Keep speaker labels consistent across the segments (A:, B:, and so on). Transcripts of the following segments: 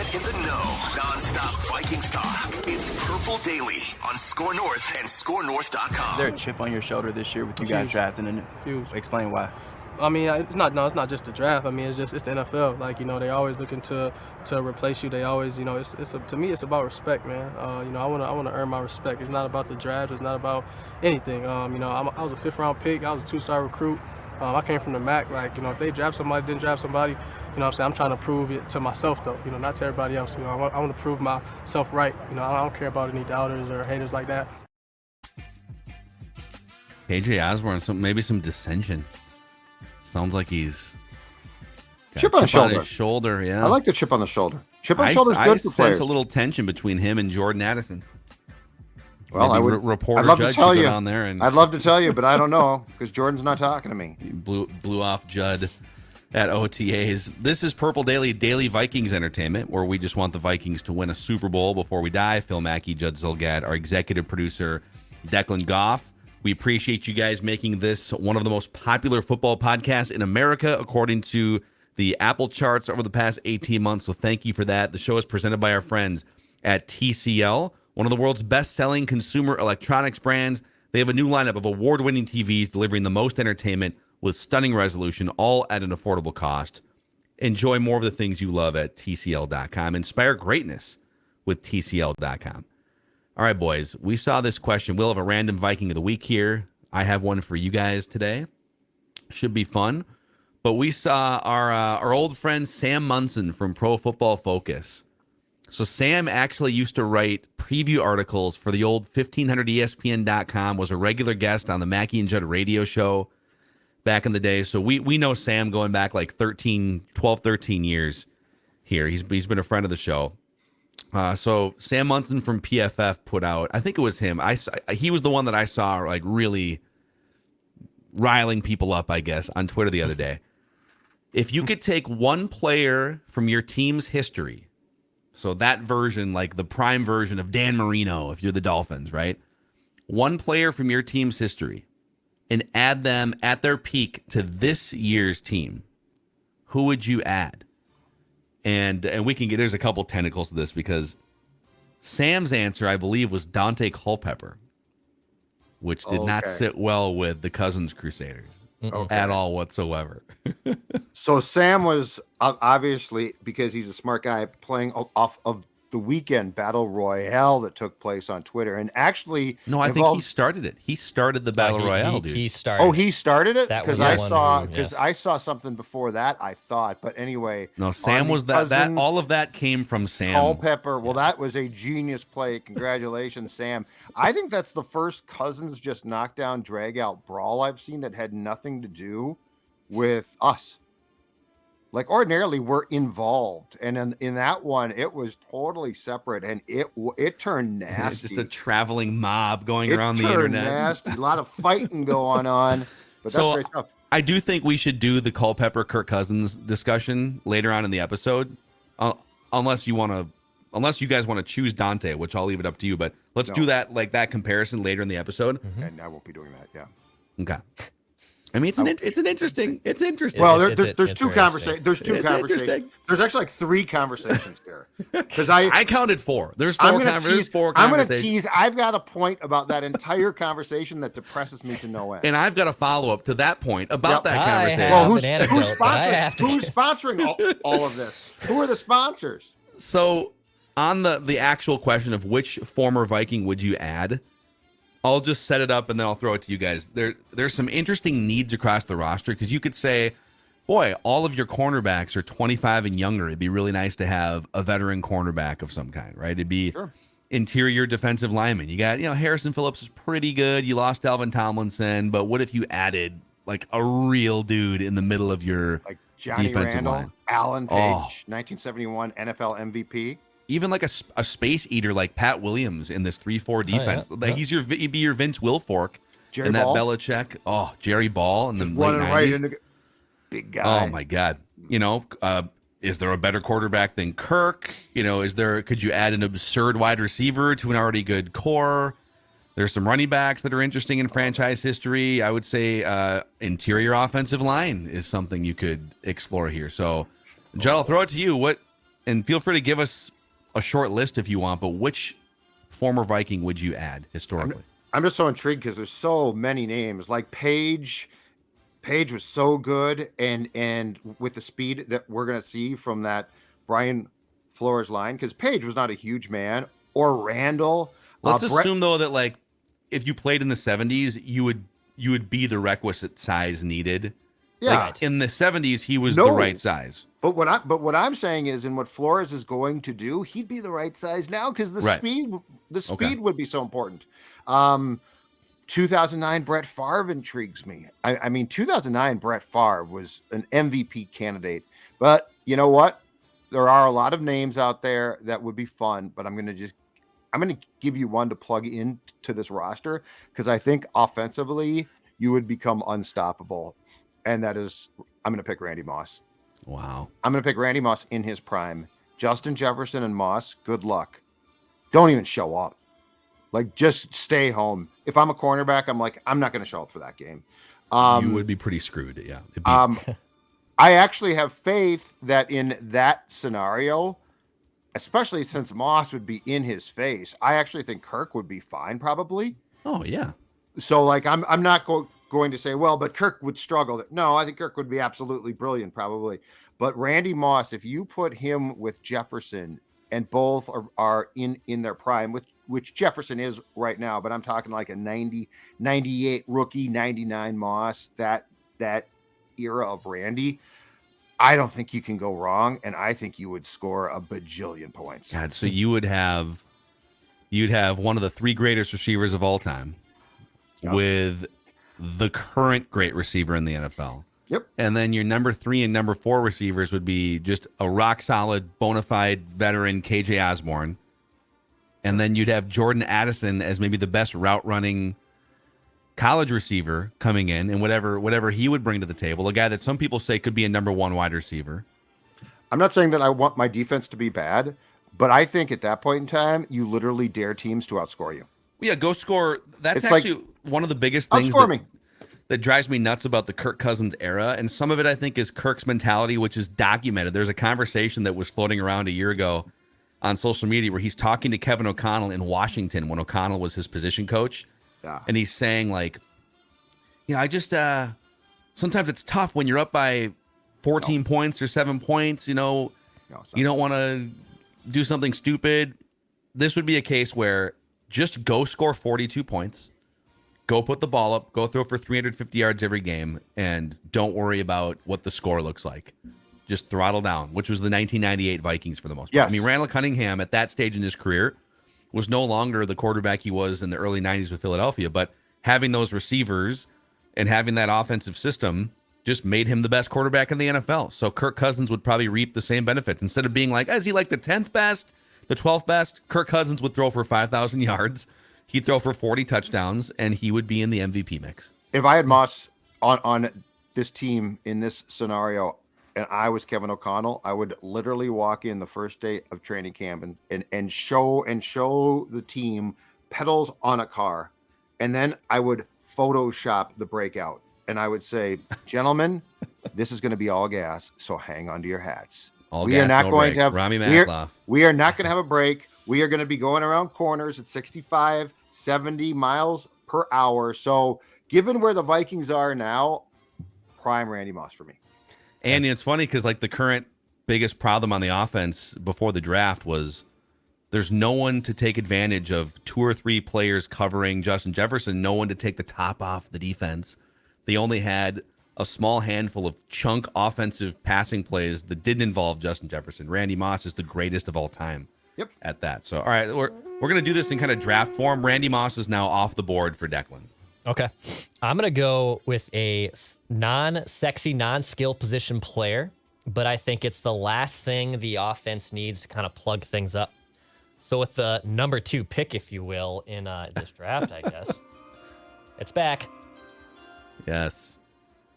A: Get in the know. Non-stop Vikings talk. It's Purple Daily on Score North and ScoreNorth.com.
B: Is there a chip on your shoulder this year with you guys drafting? And
C: huge.
B: Explain why.
C: I mean, it's not just the draft. I mean, it's the NFL. Like, they always looking to replace you. They always, to me, it's about respect, man. I want to earn my respect. It's not about the draft. It's not about anything. I was a 5th-round pick. I was a 2-star recruit. I came from the MAC. Like, if they draft somebody, didn't draft somebody, I'm saying? I'm trying to prove it to myself, though. Not to everybody else. I want to prove myself right. I don't care about any doubters or haters like that.
D: KJ Osborne, maybe some dissension. Sounds like he's got
E: chip on his
D: shoulder. Yeah,
E: I like the chip on the shoulder. Chip on the shoulder is good for players.
D: I sense a little tension between him and Jordan Addison.
E: Well,
D: maybe
E: I would.
D: Reporter
E: I'd love
D: Judd
E: to tell you.
D: On there and
E: I'd love to tell you, but I don't know because Jordan's not talking to me.
D: Blew off Judd at OTAs. This is Purple Daily Vikings entertainment, where we just want the Vikings to win a Super Bowl before we die. Phil Mackey, Judd Zolgad, our executive producer, Declan Goff. We appreciate you guys making this one of the most popular football podcasts in America, according to the Apple charts over the past 18 months. So thank you for that. The show is presented by our friends at TCL, one of the world's best-selling consumer electronics brands. They have a new lineup of award-winning TVs delivering the most entertainment with stunning resolution, all at an affordable cost. Enjoy more of the things you love at TCL.com. Inspire greatness with TCL.com. All right, boys, we saw this question. We'll have a random Viking of the week here. I have one for you guys today. Should be fun. But we saw our old friend Sam Munson from Pro Football Focus. So Sam actually used to write preview articles for the old 1500ESPN.com, was a regular guest on the Mackey and Judd radio show back in the day. So we know Sam going back like 12, 13 years here. He's been a friend of the show. So Sam Munson from PFF put out, I think it was him. He was the one that I saw like really riling people up, I guess, on Twitter the other day. If you could take one player from your team's history, so that version, like the prime version of Dan Marino, if you're the Dolphins, right? One player from your team's history and add them at their peak to this year's team, who would you add? And we can get, there's a couple tentacles to this because Sam's answer, I believe, was Daunte Culpepper, which did not sit well with the Cousins Crusaders at all whatsoever.
E: So Sam was obviously, because he's a smart guy, playing off of the weekend battle royale that took place on Twitter, and actually,
D: no, I think he started it. He started the battle royale, dude.
F: He started.
E: Oh, he started it
F: That was
E: because
F: yes.
E: I saw something before that. I thought, but anyway,
D: no, Sam was that. All of that came from Sam
E: Culpepper. Well, that was a genius play. Congratulations, Sam. I think that's the first Cousins just knockdown, drag out brawl I've seen that had nothing to do with us. Like ordinarily we're involved, and in that one it was totally separate, and it turned nasty.
D: Just a traveling mob going around the internet.
E: Nasty. A lot of fighting going on, but that's very tough.
D: I do think we should do the Culpepper Kirk Cousins discussion later on in the episode, unless you guys want to choose Daunte, which I'll leave it up to you. But let's do that comparison later in the episode.
E: And I won't be doing that. Yeah.
D: Okay. I mean, it's interesting.
E: Well, there's two conversations. There's two conversations. There's actually like 3 conversations there. Because I
D: counted 4. There's 4 conversations.
E: I'm going to tease. I've got a point about that entire conversation that depresses me to no end.
D: And I've got a follow up to that point about that conversation.
E: Well, who's sponsoring all of this? Who are the sponsors?
D: So on the actual question of which former Viking would you add, I'll just set it up and then I'll throw it to you guys. There's some interesting needs across the roster because you could say, boy, all of your cornerbacks are 25 and younger. It'd be really nice to have a veteran cornerback of some kind, right? It'd be interior defensive lineman. You got, Harrison Phillips is pretty good. You lost Alvin Tomlinson, but what if you added like a real dude in the middle of your
E: like Johnny
D: defensive
E: Randall,
D: line?
E: Alan Page, 1971 NFL MVP.
D: Even like a space eater like Pat Williams in this 3-4 defense. He'd be your Vince Wilfork and that Belichick. Oh, Jerry Ball and then late 90s. Right into
E: big guy.
D: Oh my God. Is there a better quarterback than Kirk? Could you add an absurd wide receiver to an already good core? There's some running backs that are interesting in franchise history. I would say interior offensive line is something you could explore here. So, Judd, I'll throw it to you. and feel free to give us a short list if you want, but which former Viking would you add historically?
E: I'm just so intrigued because there's so many names. Like Page was so good, and with the speed that we're gonna see from that Brian Flores line, because Page was not a huge man, or Randall.
D: Let's assume though that like if you played in the 70s, you would be the requisite size needed.
E: Yeah.
D: Like in the 70s, he was the right size.
E: But what I'm saying is, in what Flores is going to do, he'd be the right size now because the speed would be so important. 2009 Brett Favre intrigues me. I mean, 2009 Brett Favre was an MVP candidate, but you know what? There are a lot of names out there that would be fun, but I'm going to give you one to plug into this roster because I think offensively you would become unstoppable. And that is, I'm going to pick Randy Moss.
D: Wow.
E: I'm going to pick Randy Moss in his prime. Justin Jefferson and Moss, good luck. Don't even show up. Like, just stay home. If I'm a cornerback, I'm like, I'm not going to show up for that game.
D: You would be pretty screwed. Yeah.
E: I actually have faith that in that scenario, especially since Moss would be in his face, I actually think Kirk would be fine probably.
D: Oh, yeah.
E: So, like, I'm not going to say, well, but Kirk would struggle. No, I think Kirk would be absolutely brilliant probably. But Randy Moss, if you put him with Jefferson and both are in their prime, which Jefferson is right now, but I'm talking like a 90, 98 rookie, 99 Moss, that era of Randy, I don't think you can go wrong, and I think you would score a bajillion points.
D: God, so you'd have one of the three greatest receivers of all time with the current great receiver in the NFL.
E: Yep.
D: And then your number 3 and number 4 receivers would be just a rock solid, bona fide veteran KJ Osborne. And then you'd have Jordan Addison as maybe the best route running college receiver coming in, and whatever he would bring to the table, a guy that some people say could be a number 1 wide receiver.
E: I'm not saying that I want my defense to be bad, but I think at that point in time, you literally dare teams to outscore you.
D: Yeah, go score. That's
E: It's
D: actually one of the biggest things that drives me nuts about the Kirk Cousins era. And some of it, I think, is Kirk's mentality, which is documented. There's a conversation that was floating around a year ago on social media where he's talking to Kevin O'Connell in Washington when O'Connell was his position coach.
E: Yeah.
D: And he's saying, like, I just sometimes it's tough when you're up by 14 points or 7 points. You don't want to do something stupid. This would be a case where just go score 42 points, go put the ball up, go throw for 350 yards every game, and don't worry about what the score looks like. Just throttle down, which was the 1998 Vikings for the most part.
E: Yes.
D: I mean, Randall Cunningham at that stage in his career was no longer the quarterback he was in the early 90s with Philadelphia, but having those receivers and having that offensive system just made him the best quarterback in the NFL. So Kirk Cousins would probably reap the same benefits. Instead of being like, is he like the 10th best, the 12th best? Kirk Cousins would throw for 5,000 yards. He'd throw for 40 touchdowns, and he would be in the MVP mix.
E: If I had Moss on this team in this scenario, and I was Kevin O'Connell, I would literally walk in the first day of training camp and show the team pedals on a car. And then I would Photoshop the breakout. And I would say, gentlemen, this is going to be all gas, so hang on to your hats. We are not going to have
D: Rami Matloff.
E: We are not going to have a break. We are going to be going around corners at 65, 70 miles per hour. So given where the Vikings are now, prime Randy Moss for me.
D: And it's funny because like the current biggest problem on the offense before the draft was there's no one to take advantage of 2 or 3 players covering Justin Jefferson, no one to take the top off the defense. They only had a small handful of chunk offensive passing plays that didn't involve Justin Jefferson. Randy Moss is the greatest of all time at that. So, all right, we're going to do this in kind of draft form. Randy Moss is now off the board for Declan.
F: Okay. I'm going to go with a non-sexy, non-skill position player, but I think it's the last thing the offense needs to kind of plug things up. So with the number 2 pick, if you will, in this draft, I guess, it's back.
D: Yes.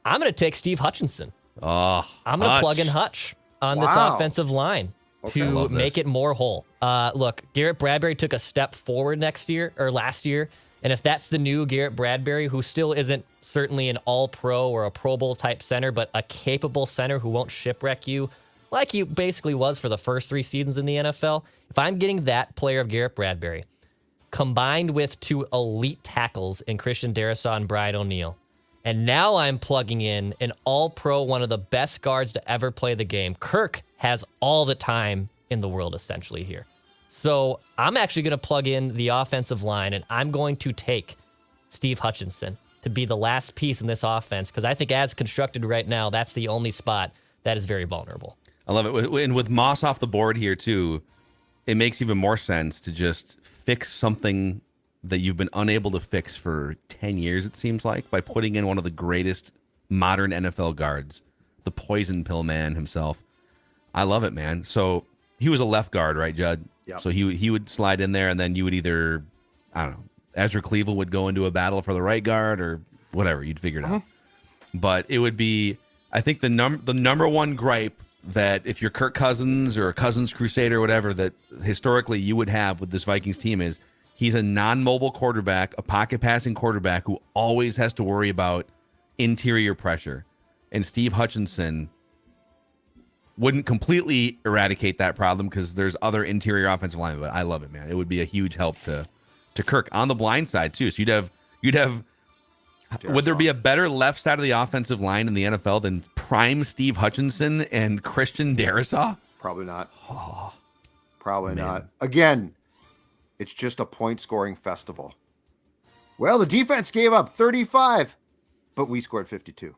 F: I'm going to take Steve Hutchinson.
D: Oh,
F: I'm going to plug in Hutch on this offensive line to make it more whole. Look, Garrett Bradbury took a step forward last year. And if that's the new Garrett Bradbury, who still isn't certainly an all-pro or a Pro Bowl type center, but a capable center who won't shipwreck you like he basically was for the first 3 seasons in the NFL, if I'm getting that player of Garrett Bradbury combined with 2 elite tackles in Christian Darrisaw and Brian O'Neill, and now I'm plugging in an all-pro, one of the best guards to ever play the game, Kirk has all the time in the world essentially here. So I'm actually going to plug in the offensive line, and I'm going to take Steve Hutchinson to be the last piece in this offense, because I think as constructed right now, that's the only spot that is very vulnerable.
D: I love it. And with Moss off the board here, too, it makes even more sense to just fix something that you've been unable to fix for 10 years, it seems like, by putting in one of the greatest modern NFL guards, the poison pill man himself. I love it, man. So he was a left guard, right, Judd?
E: Yep.
D: So he would slide in there, and then you would either, I don't know, Ezra Cleveland would go into a battle for the right guard or whatever. You'd figure it out. But it would be, I think, the number one gripe that if you're Kirk Cousins or a Cousins Crusader or whatever, that historically you would have with this Vikings team is he's a non-mobile quarterback, a pocket passing quarterback who always has to worry about interior pressure. And Steve Hutchinson wouldn't completely eradicate that problem because there's other interior offensive linemen, but I love it, man. It would be a huge help to Kirk on the blind side too. So you'd have would there be a better left side of the offensive line in the NFL than prime Steve Hutchinson and Christian Darrisaw?
E: Probably not.
D: Oh,
E: Probably
D: amazing.
E: not. Again, it's just a point scoring festival. Well, the defense gave up 35, but we scored 52.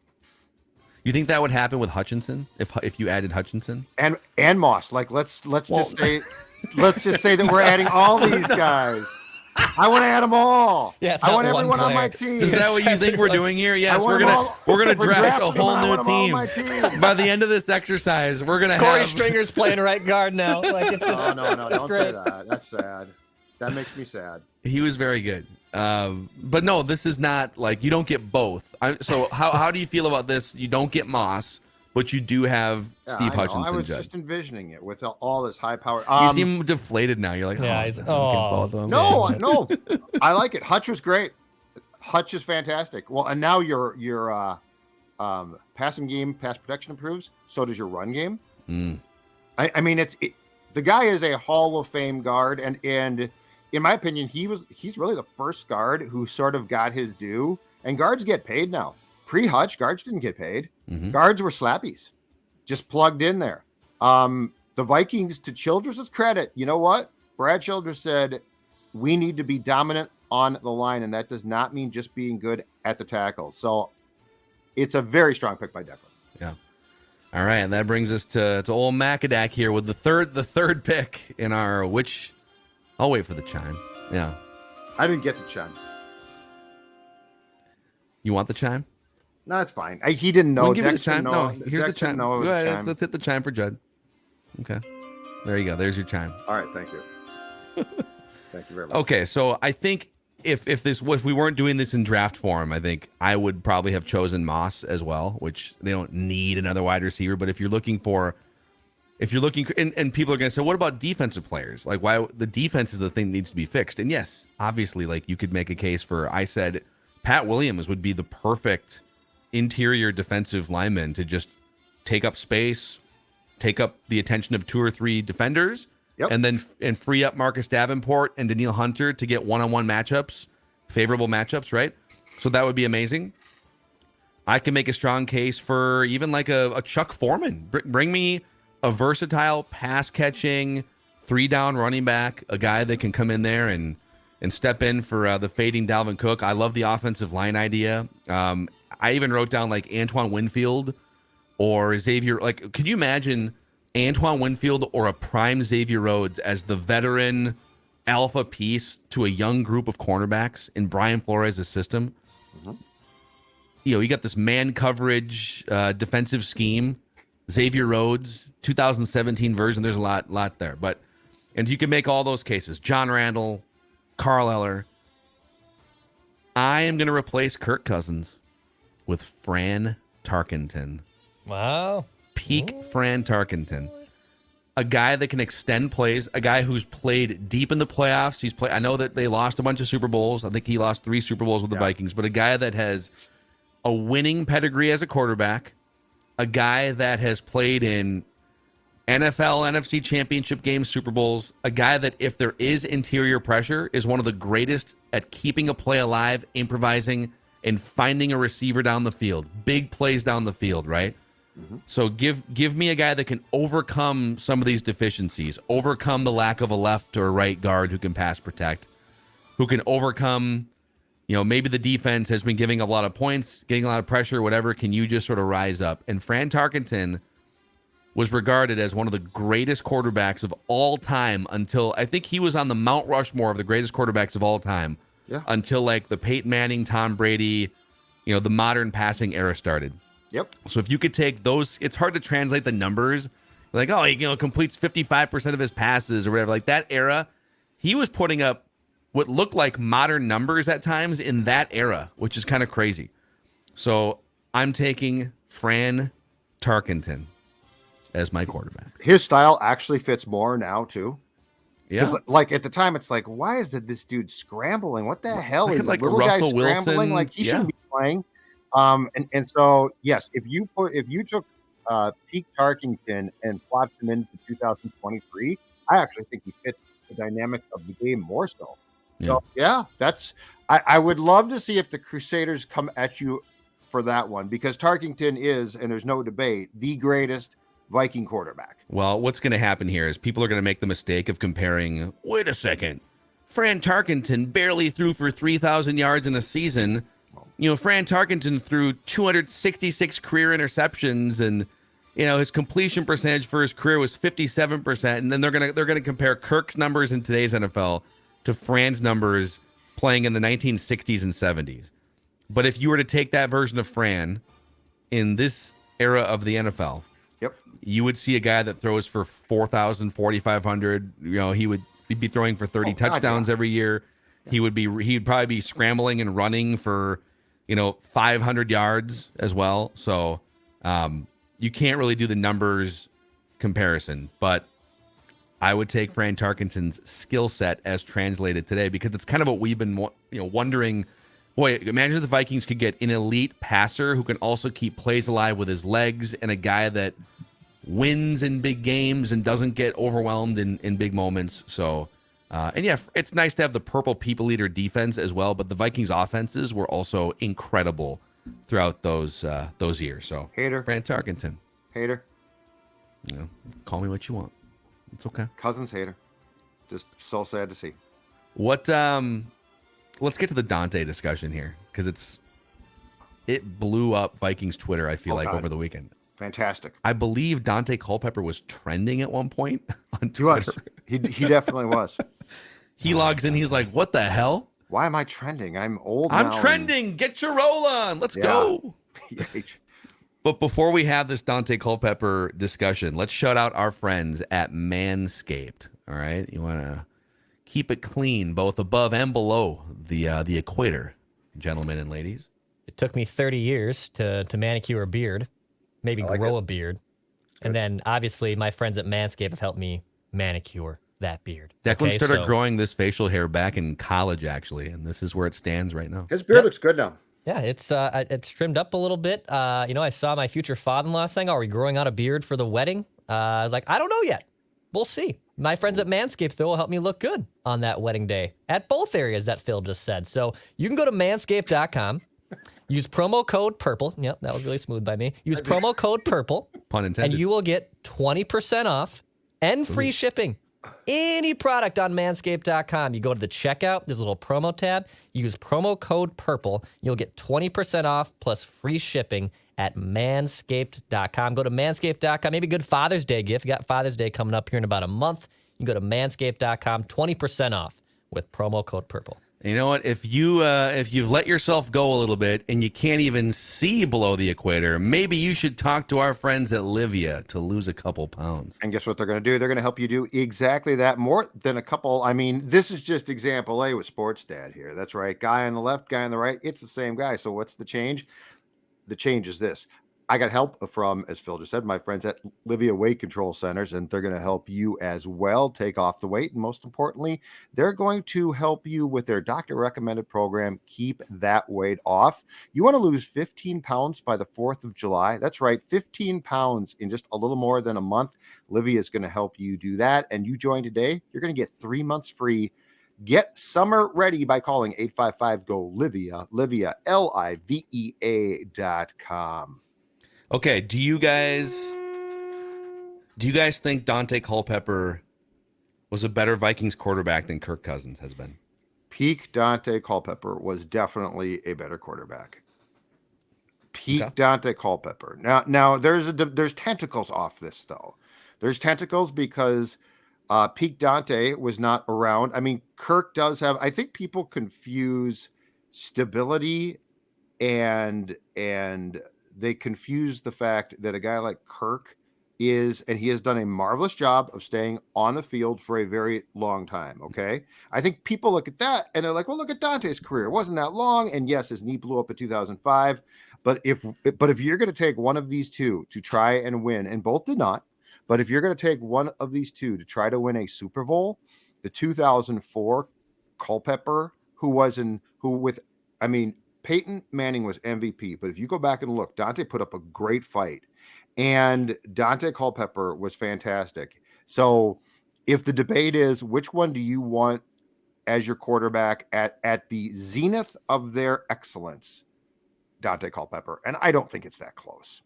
D: You think that would happen with Hutchinson if you added Hutchinson
E: And Moss? Like let's just say that we're adding all these guys. I want to add them all.
F: Yeah,
E: I want everyone on my team.
D: Is that what you think we're doing here? Yes, we're gonna draft a whole new team. By the end of this exercise, we're gonna
F: Corey
D: have
F: Stringer's playing right guard now. Like it's just,
E: No, don't say that. That's sad. That makes me sad.
D: He was very good. But no, this is not like you don't get both. So how do you feel about this? You don't get Moss, but you do have Steve Hutchinson.
E: I was
D: Judd.
E: just envisioning it with all this high power.
D: You seem deflated now. You're like,
F: Yeah,
D: I
F: he's-
D: don't get both of them.
E: No, I like it. Hutch was great. Hutch is fantastic. Well, and now your passing game, pass protection improves. So does your run game. I mean, the guy is a Hall of Fame guard, and in my opinion, he's really the first guard who sort of got his due. And guards get paid now. Pre-Hutch, guards didn't get paid. Guards were slappies, just plugged in there. The Vikings, to Childress's credit, you know what? Brad Childress said, we need to be dominant on the line, and that does not mean just being good at the tackles. So it's a very strong pick by Declan.
D: Yeah. All right, and that brings us to old Macadac here with the third pick in our which. I'll wait for the chime. Yeah.
E: I didn't get the chime.
D: You want the chime?
E: No, it's fine. He didn't know.
D: We'll give you the
E: Dex
D: chime.
E: didn't
D: No,
E: know.
D: here's the
E: Dex didn't
D: chime.
E: know it was
D: Go
E: a
D: ahead.
E: chime.
D: Let's hit the chime for Judd. Okay. There you go. There's your chime.
E: All right, thank you. Thank you very much.
D: Okay, so I think if we weren't doing this in draft form, I think I would probably have chosen Moss as well, which they don't need another wide receiver. But if you're looking, and people are going to say, what about defensive players? Like, why the defense is the thing that needs to be fixed? And yes, obviously, like you could make a case for. I said Pat Williams would be the perfect interior defensive lineman to just take up space, take up the attention of 2 or 3 defenders.
E: Yep.
D: And then free up Marcus Davenport and Daniil Hunter to get one-on-one matchups, favorable matchups, right? So that would be amazing. I can make a strong case for even like a Chuck Foreman. Bring me a versatile pass-catching, 3-down running back, a guy that can come in there and step in for the fading Dalvin Cook. I love the offensive line idea. I even wrote down like Antoine Winfield or Xavier. Like, could you imagine Antoine Winfield or a prime Xavier Rhodes as the veteran alpha piece to a young group of cornerbacks in Brian Flores' system? You got this man coverage defensive scheme. Xavier Rhodes, 2017 version. There's a lot there, and you can make all those cases. John Randall, Carl Eller. I am going to replace Kirk Cousins with Fran Tarkenton.
F: wow.
D: Peak Fran Tarkenton, a guy that can extend plays, a guy who's played deep in the playoffs. I know that they lost a bunch of Super Bowls. I think he lost 3 Super Bowls with the Vikings, but a guy that has a winning pedigree as a quarterback, a guy that has played in NFL, NFC championship games, Super Bowls, a guy that if there is interior pressure is one of the greatest at keeping a play alive, improvising, and finding a receiver down the field. Big plays down the field, right? Mm-hmm. So give me a guy that can overcome some of these deficiencies, overcome the lack of a left or right guard who can pass protect, who can overcome, maybe the defense has been giving a lot of points, getting a lot of pressure, whatever. Can you just sort of rise up? And Fran Tarkenton was regarded as one of the greatest quarterbacks of all time until I think he was on the Mount Rushmore of the greatest quarterbacks of all time.
E: Yeah.
D: Until like the Peyton Manning, Tom Brady, the modern passing era started.
E: Yep.
D: So if you could take those, it's hard to translate the numbers. Like, oh, he completes 55% of his passes or whatever. Like that era, he was putting up what looked like modern numbers at times in that era, which is kind of crazy. So I'm taking Fran Tarkenton as my quarterback.
E: His style actually fits more now too.
D: Yeah.
E: Like at the time, it's like, why is this dude scrambling? What the hell is
D: like
E: the little
D: Russell
E: guy scrambling?
D: Wilson?
E: Like he shouldn't be playing. And so yes, if you took peak Tarkington and plopped him into 2023, I actually think he fits the dynamic of the game more so. So yeah, I would love to see if the Crusaders come at you for that one, because Tarkenton is, and there's no debate, the greatest Viking quarterback.
D: Well, what's going to happen here is people are going to make the mistake of comparing, wait a second, Fran Tarkenton barely threw for 3,000 yards in a season. Fran Tarkenton threw 266 career interceptions, and his completion percentage for his career was 57%. And then they're going to compare Kirk's numbers in today's NFL to Fran's numbers playing in the 1960s and 70s. But if you were to take that version of Fran in this era of the NFL, you would see a guy that throws for 4,000, 4,500. He'd be throwing for 30 touchdowns every year. Yeah. He'd probably be scrambling and running for, 500 yards as well. So you can't really do the numbers comparison, but I would take Fran Tarkenton's skill set as translated today, because it's kind of what we've been, wondering. Boy, imagine if the Vikings could get an elite passer who can also keep plays alive with his legs, and a guy that wins in big games and doesn't get overwhelmed in big moments. So, it's nice to have the purple people eater defense as well, but the Vikings offenses were also incredible throughout those years. So,
E: hater,
D: Fran Tarkenton,
E: hater,
D: call me what you want. It's okay.
E: Cousins hater. Just so sad to see.
D: What? Let's get to the Daunte discussion here, because it blew up Vikings Twitter, I feel over the weekend.
E: Fantastic.
D: I believe Daunte Culpepper was trending at one point on
E: He
D: Twitter.
E: was. He definitely was.
D: He logs in. He's like, what the hell?
E: Why am I trending? I'm old
D: I'm
E: now
D: trending. Get your roll on. Let's go. But before we have this Daunte Culpepper discussion, let's shout out our friends at Manscaped. All right. You want to keep it clean, both above and below the equator, gentlemen and ladies.
F: It took me 30 years to manicure a beard, maybe grow a beard. And then obviously my friends at Manscaped have helped me manicure that beard.
D: Declan started growing this facial hair back in college, actually, and this is where it stands right now.
E: His beard looks good now.
F: Yeah, it's trimmed up a little bit. I saw my future father-in-law saying, "Are we growing out a beard for the wedding?" I don't know yet. We'll see. My friends at Manscaped, though, will help me look good on that wedding day at both areas that Phil just said. So you can go to manscaped.com, use promo code PURPLE. Yep, that was really smooth by me. Use promo code PURPLE.
D: Pun intended.
F: And you will get 20% off and free shipping. Any product on manscaped.com. You go to the checkout, there's a little promo tab. Use promo code PURPLE. You'll get 20% off plus free shipping at manscaped.com. Go to manscaped.com. Maybe a good Father's Day gift. You got Father's Day coming up here in about a month. You can go to manscaped.com, 20% off with promo code PURPLE.
D: You know what? If you've let yourself go a little bit and you can't even see below the equator, maybe you should talk to our friends at Livia to lose a couple pounds.
E: And guess what they're going to do? They're going to help you do exactly that, more than a couple. I mean, this is just example A with Sports Dad here. That's right. Guy on the left, guy on the right. It's the same guy. So what's the change? The change is this. I got help from, as Phil just said, my friends at Livia Weight Control Centers, and they're going to help you as well take off the weight. And most importantly, they're going to help you with their doctor-recommended program, Keep That Weight Off. You want to lose 15 pounds by the 4th of July? That's right, 15 pounds in just a little more than a month. Livia is going to help you do that. And you join today, you're going to get 3 months free. Get summer ready by calling 855-GO-LIVIA, Livia, LIVEA.com.
D: Okay, do you guys think Daunte Culpepper was a better Vikings quarterback than Kirk Cousins has been?
E: Peak Daunte Culpepper was definitely a better quarterback. Peak
D: Okay.
E: Daunte Culpepper. Now there's tentacles off this though. There's tentacles because peak Daunte was not around. I mean, Kirk does have. I think people confuse stability and they confuse the fact that a guy like Kirk is, and he has done a marvelous job of staying on the field for a very long time. Okay. I think people look at that and they're like, well, look at Dante's career. It wasn't that long. And yes, his knee blew up in 2005. But if you're going to take one of these two to try and win, and both did not, but if you're going to take one of these two to try to win a Super Bowl, the 2004 Culpepper, Peyton Manning was MVP, but if you go back and look, Daunte put up a great fight, and Daunte Culpepper was fantastic. So if the debate is which one do you want as your quarterback at the zenith of their excellence, Daunte Culpepper, and I don't think it's that close.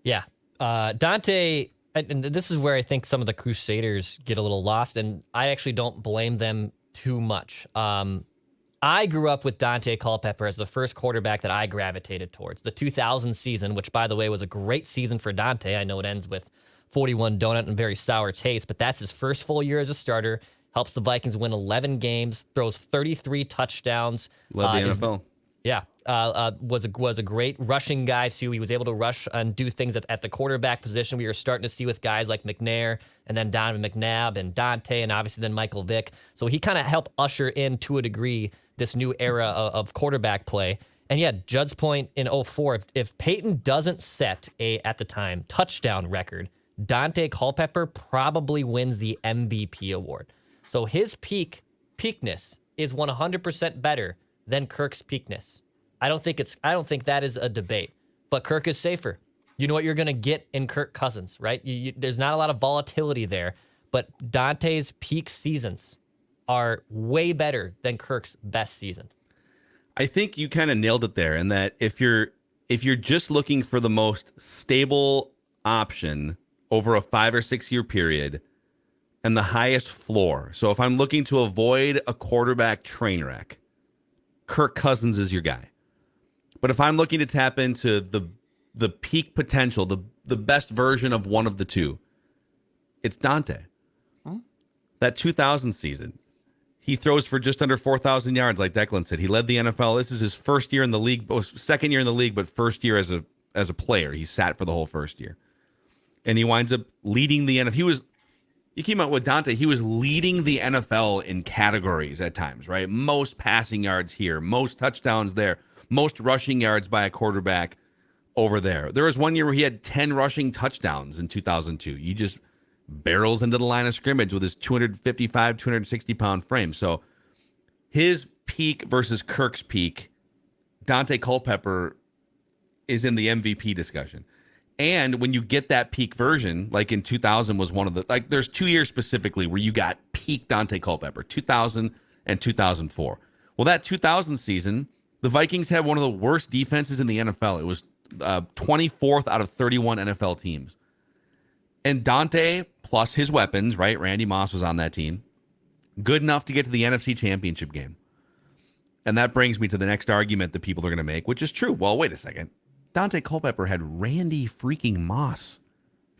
F: Yeah. Daunte, and this is where I think some of the Crusaders get a little lost, and I actually don't blame them too much. I grew up with Daunte Culpepper as the first quarterback that I gravitated towards. The 2000 season, which, by the way, was a great season for Daunte. I know it ends with 41 donut and very sour taste, but that's his first full year as a starter. Helps the Vikings win 11 games, throws 33 touchdowns.
D: Led the NFL.
F: Yeah, was a great rushing guy, too. He was able to rush and do things at the quarterback position. We were starting to see with guys like McNair and then Donovan McNabb and Daunte and obviously then Michael Vick. So he kind of helped usher in, to a degree, this new era of quarterback play. And yeah, Judd's point in 2004, if Peyton doesn't set at the time, touchdown record, Daunte Culpepper probably wins the MVP award. So his peakness is 100% better than Kirk's peakness. I don't think that is a debate. But Kirk is safer. You know what you're going to get in Kirk Cousins, right? There's not a lot of volatility there. But Daunte's peak seasons are way better than Kirk's best season.
D: I think you kind of nailed it there, in that if you're just looking for the most stable option over a 5 or 6 year period and the highest floor. So if I'm looking to avoid a quarterback train wreck, Kirk Cousins is your guy. But if I'm looking to tap into the peak potential, the best version of one of the two, it's Daunte. That 2000 season, he throws for just under 4,000 yards, like Declan said. He led the NFL. This is his first year in the league, second year in the league, but first year as a player. He sat for the whole first year. And he winds up leading the NFL. You came out with Daunte, he was leading the NFL in categories at times, right? Most passing yards here, most touchdowns there, most rushing yards by a quarterback over there. There was one year where he had 10 rushing touchdowns in 2002. He just barrels into the line of scrimmage with his 255, 260-pound frame. So his peak versus Kirk's peak, Daunte Culpepper is in the MVP discussion. And when you get that peak version, like in 2000 was one of the, like there's 2 years specifically where you got peak Daunte Culpepper, 2000 and 2004. Well, that 2000 season, the Vikings had one of the worst defenses in the NFL. It was 24th out of 31 NFL teams. And Daunte, plus his weapons, right? Randy Moss was on that team. Good enough to get to the NFC Championship game. And that brings me to the next argument that people are going to make, which is true. Well, wait a second. Daunte Culpepper had Randy freaking Moss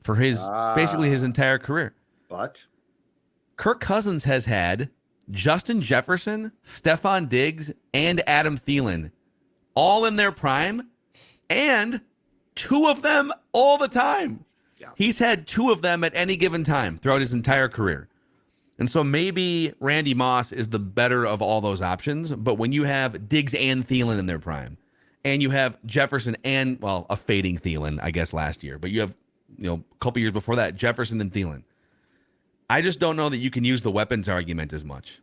D: for basically his entire career.
E: But
D: Kirk Cousins has had Justin Jefferson, Stephon Diggs, and Adam Thielen all in their prime, and two of them all the time.
E: Yeah.
D: He's had two of them at any given time throughout his entire career. And so maybe Randy Moss is the better of all those options, but when you have Diggs and Thielen in their prime, and you have Jefferson and, well, a fading Thielen, I guess, last year. But you have, a couple years before that, Jefferson and Thielen. I just don't know that you can use the weapons argument as much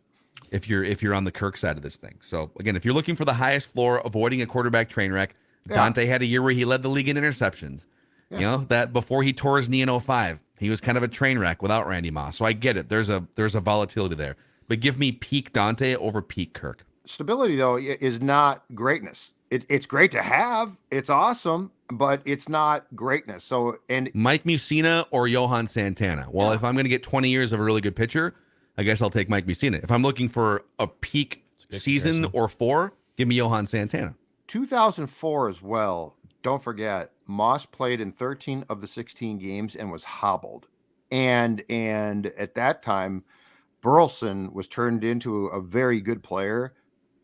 D: if you're on the Kirk side of this thing. So, again, if you're looking for the highest floor, avoiding a quarterback train wreck, Daunte had a year where he led the league in interceptions. Yeah. That before he tore his knee in 05, he was kind of a train wreck without Randy Moss. So I get it. There's a volatility there. But give me peak Daunte over peak Kirk.
E: Stability, though, is not greatness. It's great to have. It's awesome, but it's not greatness. So, and
D: Mike Mussina or Johan Santana? Well, if I'm going to get 20 years of a really good pitcher, I guess I'll take Mike Mussina. If I'm looking for a peak season or 4, give me Johan Santana.
E: 2004 as well. Don't forget, Moss played in 13 of the 16 games and was hobbled. And at that time, Burleson was turned into a very good player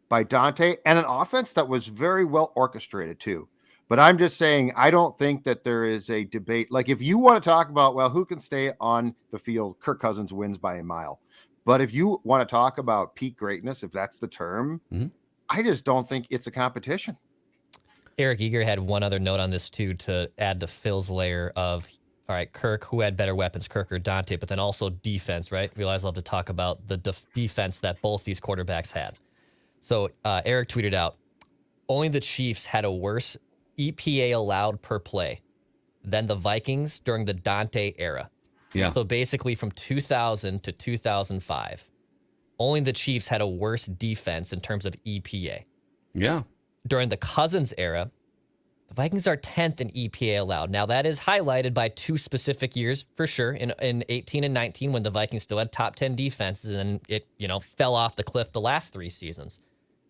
E: by Daunte, and an offense that was very well orchestrated too. But I'm just saying, I don't think that there is a debate. Like, if you want to talk about, well, who can stay on the field, Kirk Cousins wins by a mile. But if you want to talk about peak greatness, if that's the term, I just don't think it's a competition.
F: Eric Eager had one other note on this too, to add to Phil's layer of, all right, Kirk, who had better weapons, Kirk or Daunte, but then also defense, right? Realize I'll have to talk about the defense that both these quarterbacks had. So Eric tweeted out, only the Chiefs had a worse EPA allowed per play than the Vikings during the Daunte era.
D: Yeah.
F: So basically from 2000 to 2005, only the Chiefs had a worse defense in terms of EPA.
D: Yeah.
F: During the Cousins era, the Vikings are 10th in EPA allowed. Now, that is highlighted by 2 specific years, for sure, in 18 and 19, when the Vikings still had top 10 defenses, and it, fell off the cliff the last 3 seasons.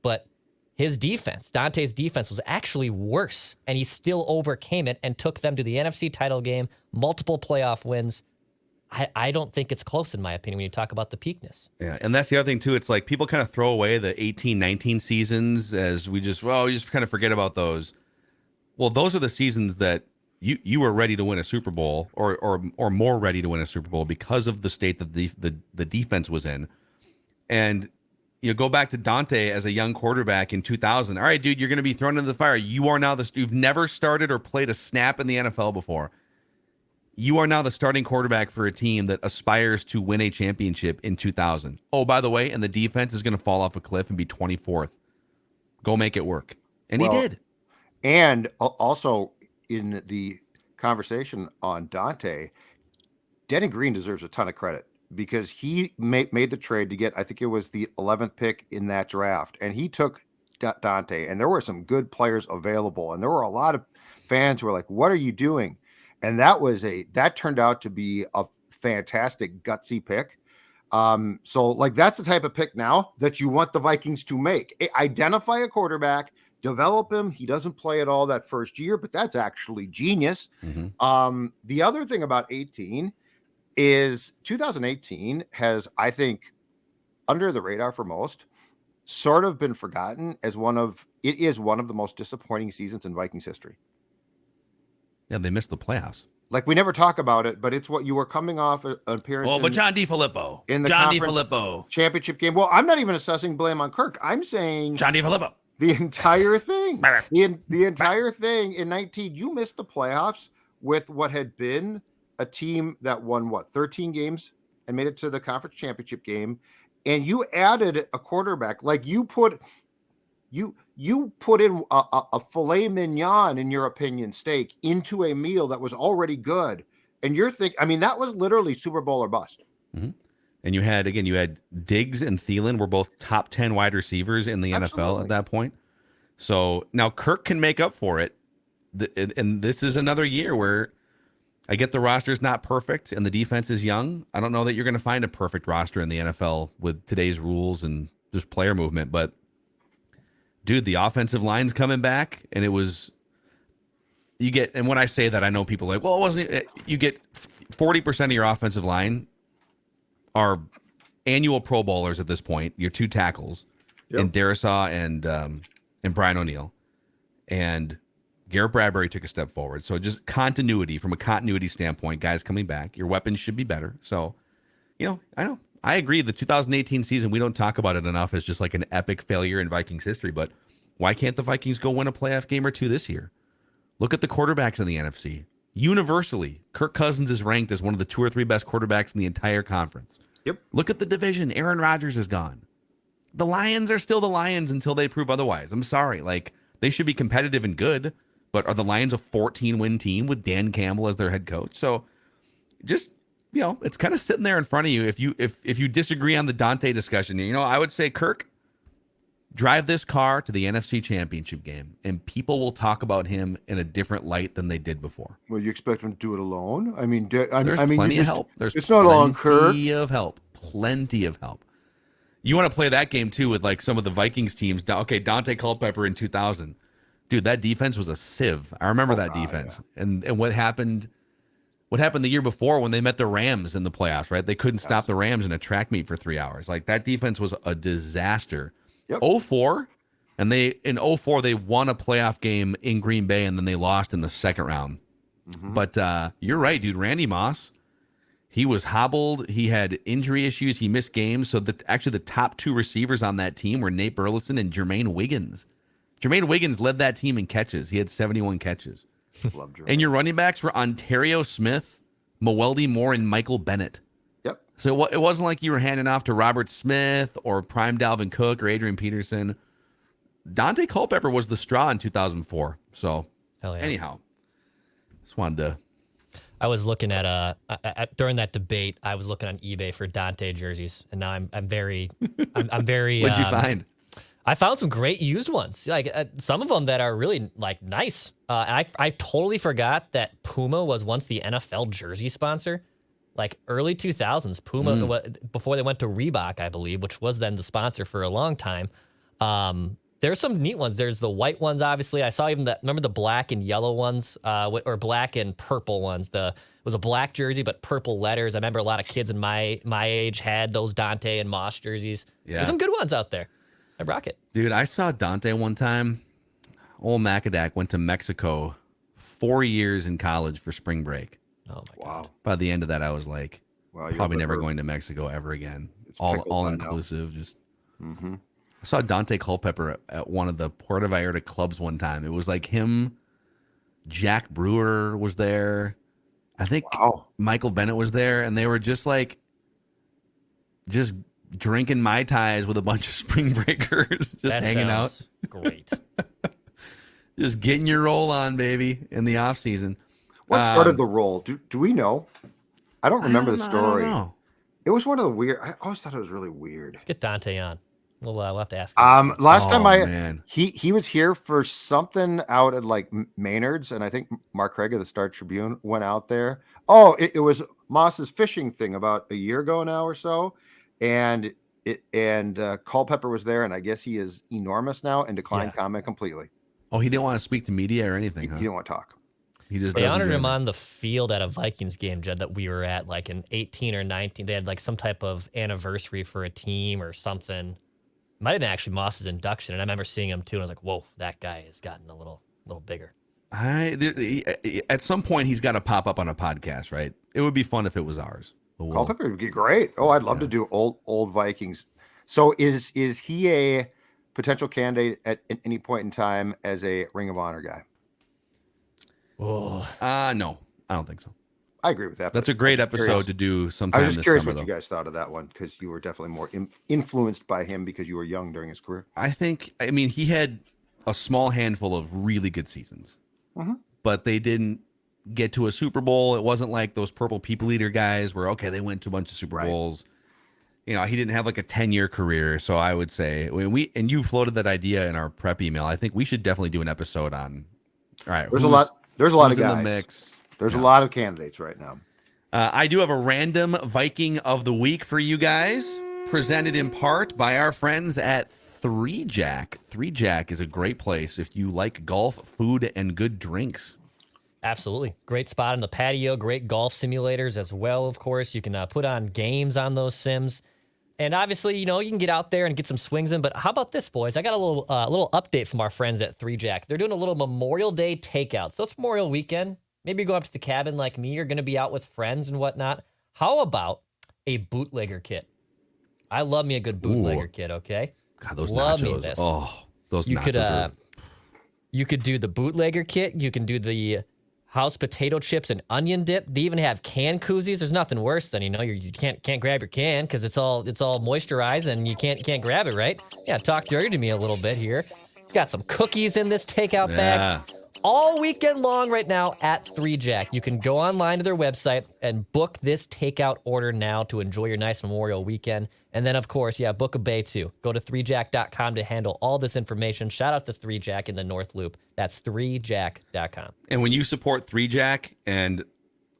F: But his defense, Daunte's defense, was actually worse, and he still overcame it and took them to the NFC title game, multiple playoff wins. I don't think it's close, in my opinion, when you talk about the peakness.
D: Yeah, and that's the other thing, too. It's like people kind of throw away the 18-19 seasons as we just kind of forget about those. Well, those are the seasons that you were ready to win a Super Bowl or more ready to win a Super Bowl because of the state that the defense was in. And you go back to Daunte as a young quarterback in 2000. All right, dude, you're going to be thrown into the fire. You are now you've never started or played a snap in the NFL before. You are now the starting quarterback for a team that aspires to win a championship in 2000. Oh, by the way, and the defense is going to fall off a cliff and be 24th. Go make it work. And he did.
E: And also in the conversation on Daunte, Denny Green deserves a ton of credit because he made the trade to get, I think it was the 11th pick in that draft. And he took Daunte, and there were some good players available. And there were a lot of fans who were like, what are you doing? And that turned out to be a fantastic gutsy pick. So like, that's the type of pick now that you want the Vikings to make. Identify a quarterback, develop him. He doesn't play at all that first year, but that's actually genius. The other thing about 18 is 2018 has, I think, under the radar for most, sort of been forgotten as one of the most disappointing seasons in Vikings history.
D: Yeah, they missed the playoffs.
E: Like, we never talk about it, but it's what you were coming off an appearance.
D: Oh, but John DeFilippo
E: in the conference championship game. Well, I'm not even assessing blame on Kirk. I'm saying
D: John DeFilippo.
E: The entire thing, the entire thing in 19, you missed the playoffs with what had been a team that won 13 games and made it to the conference championship game, and you added a quarterback. Like, you put in a filet mignon, in your opinion, steak into a meal that was already good, and you're thinking, I mean, that was literally Super Bowl or bust.
D: And you had Diggs and Thielen were both top 10 wide receivers in the NFL at that point. So now Kirk can make up for it. And this is another year where I get the roster's not perfect and the defense is young. I don't know that you're going to find a perfect roster in the NFL with today's rules and just player movement. But, dude, the offensive line's coming back. And and when I say that, I know people are like, well, it wasn't. You get 40% of your offensive line are annual Pro Bowlers at this point. Your 2 tackles, and Darisaw and Brian O'Neill, and Garrett Bradbury took a step forward. So just continuity, from a continuity standpoint, guys coming back. Your weapons should be better. So, I agree. The 2018 season, we don't talk about it enough as just like an epic failure in Vikings history, but Why can't the Vikings go win a playoff game or two this year? Look at the quarterbacks in the NFC. Universally, Kirk Cousins is ranked as one of the 2 or 3 best quarterbacks in the entire conference.
E: Yep.
D: Look at the division. Aaron Rodgers is gone. The Lions are still the Lions until they prove otherwise. I'm sorry. Like, they should be competitive and good, but are the Lions a 14-win team with Dan Campbell as their head coach? So just, it's kind of sitting there in front of you. If you disagree on the Daunte discussion, I would say, Kirk, drive this car to the NFC Championship game, and people will talk about him in a different light than they did before.
E: Well, you expect him to do it alone? I mean,
D: there's plenty of help.
E: It's not all on Kirk.
D: Plenty of help. You want to play that game too with like some of the Vikings teams. Okay, Daunte Culpepper in 2000, dude, that defense was a sieve. I remember that defense. Yeah. And what happened the year before when they met the Rams in the playoffs, right? They couldn't stop the Rams in a track meet for 3 hours. Like, that defense was a disaster.
E: Yep.
D: 0-4, and in 0-4 they won a playoff game in Green Bay, and then they lost in the second round. Mm-hmm. But you're right, dude. Randy Moss, he was hobbled. He had injury issues. He missed games. So actually the top 2 receivers on that team were Nate Burleson and Jermaine Wiggins. Jermaine Wiggins led that team in catches. He had 71 catches.
E: Love Jermaine.
D: And your running backs were Ontario Smith, Mewelde Moore, and Michael Bennett.
E: Yep.
D: So it wasn't like you were handing off to Robert Smith or prime Dalvin Cook or Adrian Peterson. Daunte Culpepper was the straw in 2004. So anyhow, just wanted to.
F: I was looking at during that debate, I was looking on eBay for Daunte jerseys, and now I'm very.
D: What'd you find?
F: I found some great used ones, like some of them that are really like nice. I totally forgot that Puma was once the NFL jersey sponsor. Like early 2000s, Puma, before they went to Reebok, I believe, which was then the sponsor for a long time. There's some neat ones. There's the white ones, obviously. I saw even remember the black and yellow ones, or black and purple ones. It was a black jersey, but purple letters. I remember a lot of kids in my age had those Daunte and Moss jerseys. Yeah. There's some good ones out there. I rock it.
D: Dude, I saw Daunte one time. Old Macadac went to Mexico 4 years in college for spring break.
F: Oh my God.
D: By the end of that, I was like, probably never going to Mexico ever again. All inclusive. Just. Mm-hmm. I saw Daunte Culpepper at one of the Puerto Vallarta clubs one time. It was like him. Jack Brewer was there. I think Michael Bennett was there, and they were just drinking Mai Tais with a bunch of spring breakers, hanging out.
F: Great.
D: Just getting your roll on, baby, in the off season.
E: What started the roll? Do we know? I don't remember the story.
D: I don't know.
E: It was one of the weird. I always thought it was really weird.
F: Let's get Daunte on. We'll have to ask him.
E: Last time he was here for something out at like Maynard's, and I think Mark Craig of the Star Tribune went out there. Oh, it was Moss's fishing thing about a year ago now or so, and Culpepper was there, and I guess he is enormous now and declined comment completely.
D: Oh, he didn't want to speak to media or anything.
E: He didn't want to talk.
F: They honored him on the field at a Vikings game, Jed, that we were at, like in 18 or 19. They had like some type of anniversary for a team or something. Might have been actually Moss's induction, and I remember seeing him too, and I was like, "Whoa, that guy has gotten a little bigger."
D: At some point, he's got to pop up on a podcast, right? It would be fun if it was ours.
E: Culpepper would be great. Oh, I'd love to do old Vikings. So is he a potential candidate at any point in time as a Ring of Honor guy?
F: Oh,
D: no, I don't think so.
E: I agree with that.
D: That's a great episode to do sometime this summer.
E: I was just curious what you guys thought of that one, because you were definitely more influenced by him because you were young during his career.
D: I mean, he had a small handful of really good seasons, but they didn't get to a Super Bowl. It wasn't like those Purple People Eater guys where, they went to a bunch of Super Bowls. He didn't have like a 10-year career. So I would say, and you floated that idea in our prep email, I think we should definitely do an episode on, all right.
E: There's a lot of guys
D: in the mix.
E: There's a lot of candidates right now.
D: I do have a random Viking of the week for you guys, presented in part by our friends at 3 Jack. 3 Jack is a great place if you like golf, food, and good drinks.
F: Absolutely. Great spot on the patio. Great golf simulators as well, of course. You can put on games on those sims. And obviously, you can get out there and get some swings in. But how about this, boys? I got a little update from our friends at 3 Jack. They're doing a little Memorial Day takeout. So it's Memorial Weekend. Maybe you're going up to the cabin like me. You're going to be out with friends and whatnot. How about a bootlegger kit? I love me a good bootlegger kit, okay?
D: God, those
F: love
D: nachos.
F: Me this.
D: Oh. Those
F: You could
D: nachos are-
F: you could do the bootlegger kit. You can do the house potato chips and onion dip. They even have can koozies. There's nothing worse than you can't grab your can because it's all moisturized and you can't grab it, right? Yeah, talk dirty to me a little bit here. Got some cookies in this takeout bag. All weekend long right now at 3Jack. You can go online to their website and book this takeout order now to enjoy your nice Memorial weekend. And then, of course, book a bay too. Go to 3jack.com to handle all this information. Shout out to 3Jack in the North Loop. That's 3jack.com.
D: And when you support 3Jack and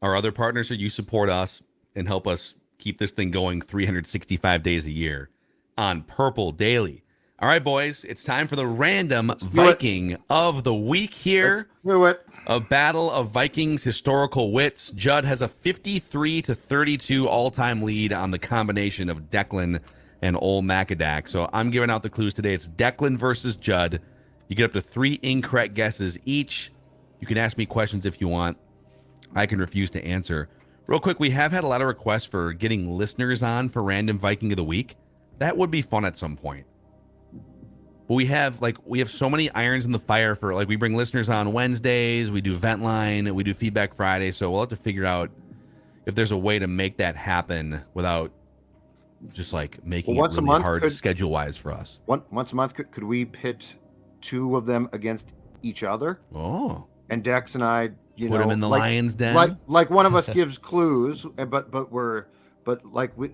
D: our other partners, you support us and help us keep this thing going 365 days a year on Purple Daily. All right, boys, it's time for the Random Viking of the Week here.
E: Let's do it.
D: A battle of Vikings historical wits. Judd has a 53-32 all-time lead on the combination of Declan and Ol Macadac. So I'm giving out the clues today. It's Declan versus Judd. You get up to 3 incorrect guesses each. You can ask me questions if you want. I can refuse to answer. Real quick, we have had a lot of requests for getting listeners on for Random Viking of the Week. That would be fun at some point. But we have so many irons in the fire for we bring listeners on Wednesdays, we do Vent Line, we do Feedback Friday, so we'll have to figure out if there's a way to make that happen without just making it really hard schedule wise for us.
E: Once a month, could we pit 2 of them against each other?
D: Oh.
E: And Dex and I,
D: put them in the lion's den.
E: Like one of us gives clues, but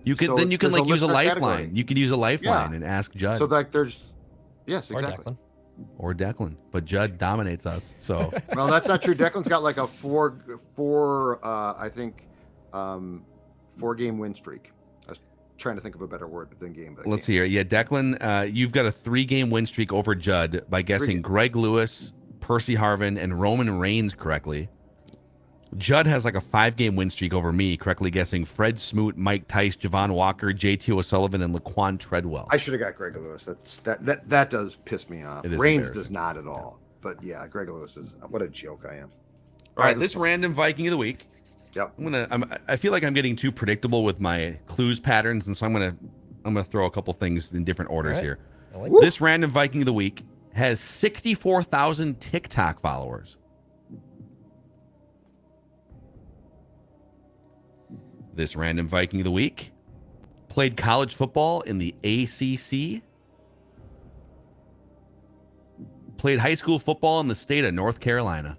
E: you can
D: use a lifeline. You can use a lifeline and ask Judd.
E: So there's. Yes, exactly.
D: Or Declan, but Judd dominates us. So
E: well, that's not true. Declan's got a 4-game win streak. I was trying to think of a better word than game. But
D: let's see here. Yeah, Declan, you've got a 3-game win streak over Judd by guessing Greg Lewis, Percy Harvin, and Roman Reigns correctly. Judd has a 5-game win streak over me, correctly guessing Fred Smoot, Mike Tice, Javon Walker, JT O'Sullivan, and Laquan Treadwell.
E: I should have got Greg Lewis. That does piss me off. Reigns does not at all. But yeah, Greg Lewis is what a joke I am.
D: All right, this Random Viking of the Week.
E: Yep.
D: I feel like I'm getting too predictable with my clues patterns, and so I'm gonna throw a couple things in different orders here. This Random Viking of the Week has 64,000 TikTok followers. This Random Viking of the Week played college football in the ACC. Played high school football in the state of North Carolina.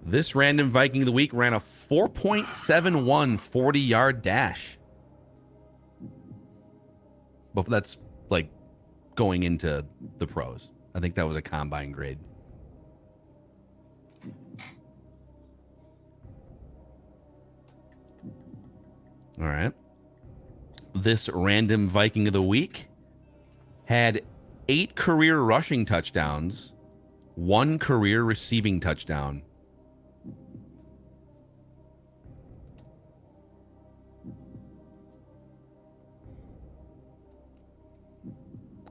D: This Random Viking of the Week ran a 4.71 40-yard dash. But that's going into the pros. I think that was a combine grade. All right. This Random Viking of the Week had 8 career rushing touchdowns, 1 career receiving touchdown.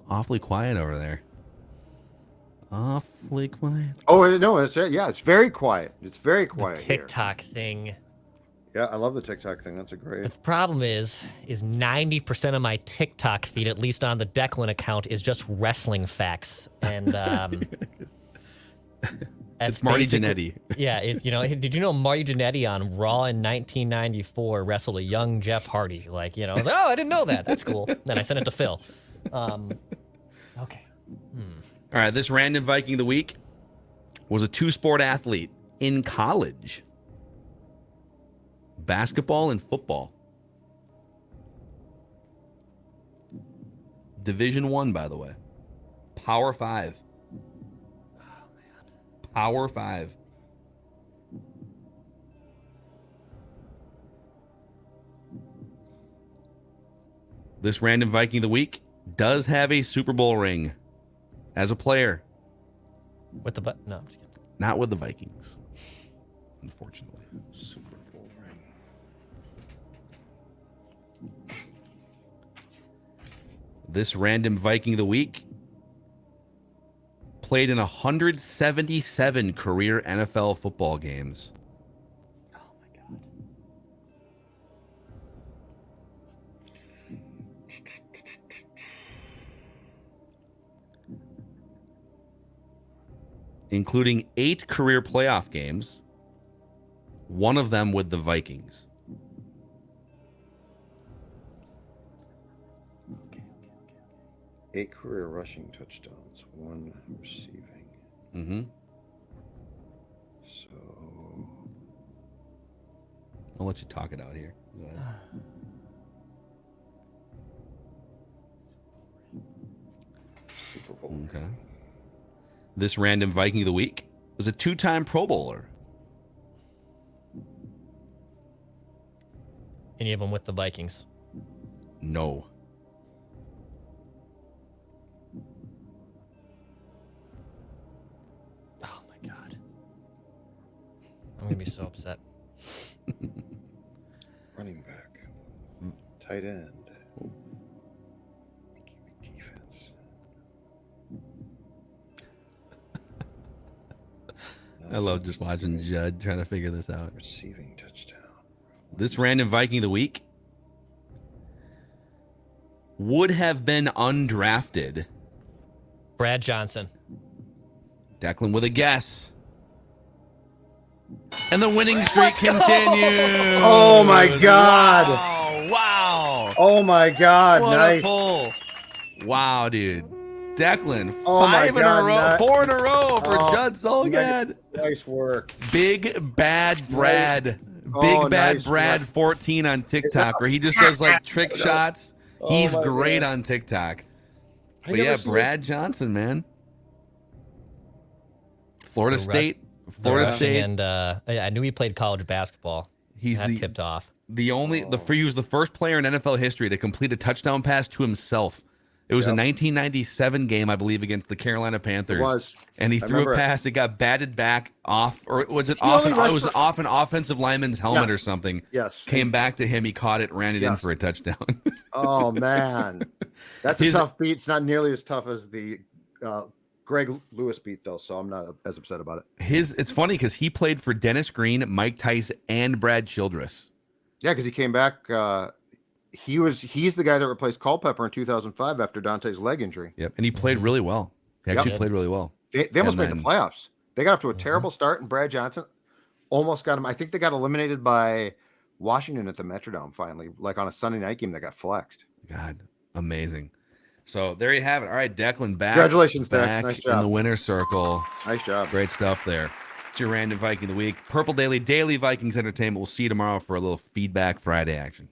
D: Awfully quiet over there. Awfully quiet.
E: Oh no, it's very quiet. It's very quiet.
F: The TikTok thing.
E: Yeah, I love the TikTok thing. That's a great.
F: The problem is 90% of my TikTok feed, at least on the Declan account, is just wrestling facts. And
D: it's Marty Jannetty.
F: Yeah, did you know Marty Jannetty on Raw in 1994 wrestled a young Jeff Hardy? I was like, oh, I didn't know that. That's cool. Then I sent it to Phil. Okay.
D: All right, this Random Viking of the Week was a 2-sport athlete in college. Basketball and football. Division I, by the way. Power 5.
F: Oh, man.
D: Power 5. This Random Viking of the Week does have a Super Bowl ring as a player.
F: With the no, I'm just kidding.
D: Not with the Vikings, unfortunately.
E: Super Bowl ring.
D: This Random Viking of the Week played in 177 career NFL football games.
F: Oh my God.
D: including 8 career playoff games, one of them with the Vikings.
E: Eight career rushing touchdowns, 1 receiving.
D: Mm-hmm.
E: So
D: I'll let you talk it out here. Go ahead.
E: Super Bowl.
D: Okay. This random Viking of the week was a 2-time Pro Bowler.
F: Any of them with the Vikings?
D: No.
F: Oh my God. I'm gonna be so upset.
E: Running back. Tight end. Defense.
D: I love just watching Judd trying to figure this out.
E: Receiving touchdown.
D: This random Viking of the week would have been undrafted.
F: Brad Johnson.
D: Declan with a guess. And the winning streak continues.
E: Oh my God.
D: Wow.
E: Oh my God.
D: What
E: Nice.
D: a pull. Wow, dude. Declan,
E: Oh my
D: 5 in a
E: God,
D: row, 4 in a row for Judd Zulgad.
E: Nice work.
D: Big Bad Brad.
E: Oh,
D: Big Bad
E: nice
D: Brad
E: work.
D: 14 on TikTok, where he just does like trick shots. He's
E: my
D: great
E: God.
D: on TikTok.
E: I
D: But
E: never
D: yeah,
E: seen
D: Brad Johnson, man. Florida
F: The
D: State.
F: The
D: Florida
F: rushing
D: State.
F: and I knew he played college basketball.
D: He's
F: That
D: the
F: tipped off.
D: he was the first player in NFL history to complete a touchdown pass to himself. It was a 1997 game, I believe, against the Carolina Panthers.
E: It was.
D: And he
E: I
D: threw
E: remember
D: a
E: it.
D: pass. It got batted back off, or was it
E: He
D: off?
E: only rushed
D: It was
E: for-
D: off an offensive lineman's helmet
E: Yeah.
D: or something.
E: Yes.
D: Came back to him. He caught it, ran it in
E: Yes.
D: for a touchdown.
E: Oh man, that's
D: His-
E: a tough beat. It's not nearly as tough as the Greg Lewis beat, though. So I'm not as upset about it.
D: It's funny because he played for Dennis Green, Mike Tice, and Brad Childress.
E: Yeah, because he came back. He's the guy that replaced Culpepper in 2005 after Dante's leg injury.
D: Yep, and he played really well. He actually
F: Yep.
D: played really well.
E: They almost
D: And
E: made
D: then-
E: the playoffs. They got off to a terrible start, and Brad Johnson almost got him. I think they got eliminated by Washington at the Metrodome finally, like on a Sunday night game that got flexed.
D: God, amazing. So there you have it. All right, Declan back.
E: Congratulations, Dex.
D: back
E: Nice
D: in
E: job.
D: the winner's circle.
E: Nice job.
D: Great stuff there. It's your random Viking of the week. Purple Daily Vikings Entertainment. We'll see you tomorrow for a little Feedback Friday action.